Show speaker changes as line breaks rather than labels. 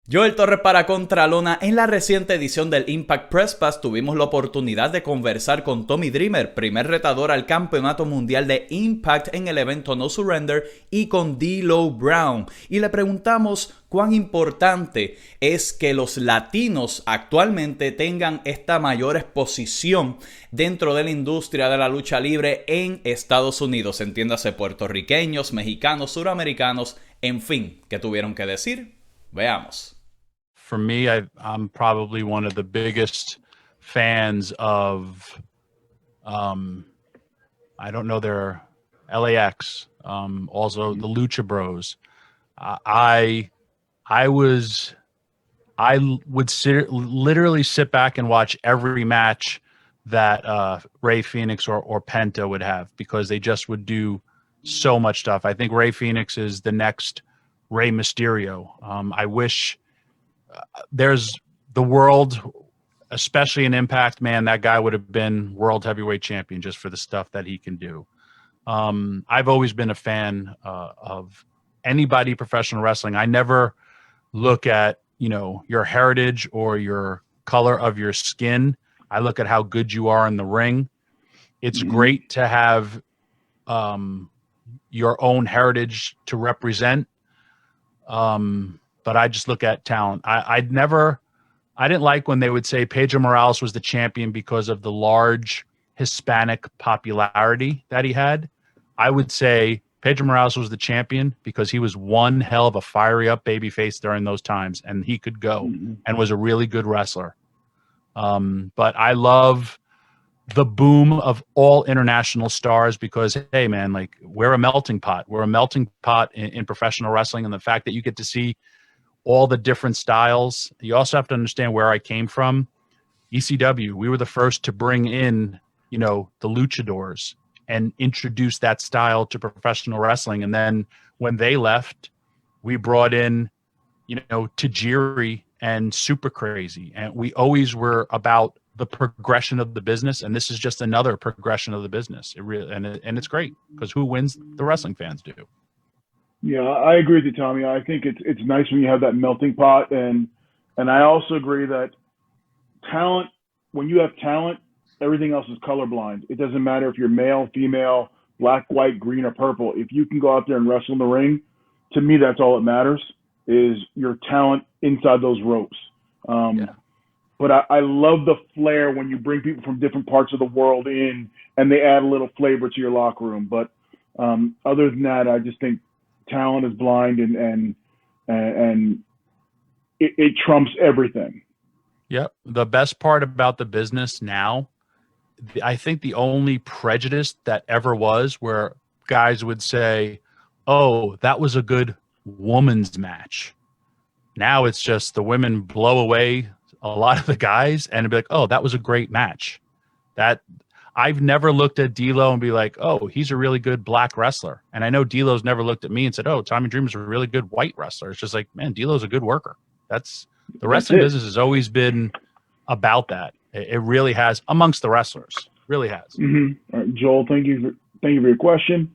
Joel Torres para Contralona. En la reciente edición del Impact Press Pass tuvimos la oportunidad de conversar con Tommy Dreamer, primer retador al Campeonato Mundial de Impact en el evento No Surrender, y con D'Lo Brown. Y le preguntamos cuán importante es que los latinos actualmente tengan esta mayor exposición dentro de la industria de la lucha libre en Estados Unidos. Entiéndase, puertorriqueños, mexicanos, suramericanos, en fin, ¿qué tuvieron que decir? Veamos.
For me, I'm probably one of the biggest fans of, I don't know, their LAX, also the Lucha Bros. I was, I would literally sit back and watch every match that Ray Phoenix or Penta would have, because they just would do so much stuff. I think Ray Phoenix is the next Rey Mysterio. I wish there's the world, especially in Impact, man, that guy would have been world heavyweight champion just for the stuff that he can do. I've always been a fan of anybody professional wrestling. I never look at, your heritage or your color of your skin. I look at how good you are in the ring. It's great to have your own heritage to represent. But I just look at talent. I didn't like when they would say Pedro Morales was the champion because of the large Hispanic popularity that he had. I would say Pedro Morales was the champion because he was one hell of a fiery up babyface during those times, and he could go and was a really good wrestler. But I love the boom of all international stars because, hey, man, like, we're a melting pot. We're a melting pot in professional wrestling, and the fact that you get to see all the different styles. You also have to understand where I came from. ECW, we were the first to bring in, the luchadors and introduce that style to professional wrestling. And then when they left, we brought in, Tajiri and Super Crazy. And we always were about the progression of the business. And this is just another progression of the business. It really, and it's great because who wins? The wrestling fans do.
Yeah, I agree with you, Tommy. I think it's nice when you have that melting pot, and I also agree that talent, when you have talent, everything else is colorblind. It doesn't matter if you're male, female, black, white, green, or purple. If you can go out there and wrestle in the ring, to me, that's all that matters, is your talent inside those ropes. But I love the flair when you bring people from different parts of the world in, and they add a little flavor to your locker room. But other than that, I just think talent is blind, and it trumps everything.
Yep. The best part about the business now, I think the only prejudice that ever was where guys would say, oh, that was a good woman's match. Now it's just the women blow away a lot of the guys and be like, oh, that was a great match. That I've never looked at D'Lo and be like, oh, he's a really good black wrestler. And I know D'Lo's never looked at me and said, oh, Tommy Dreamer's a really good white wrestler. It's just like, man, D'Lo's a good worker. That's the wrestling business has always been about that. It really has, amongst the wrestlers, really has.
All right, Joel, thank you for your question.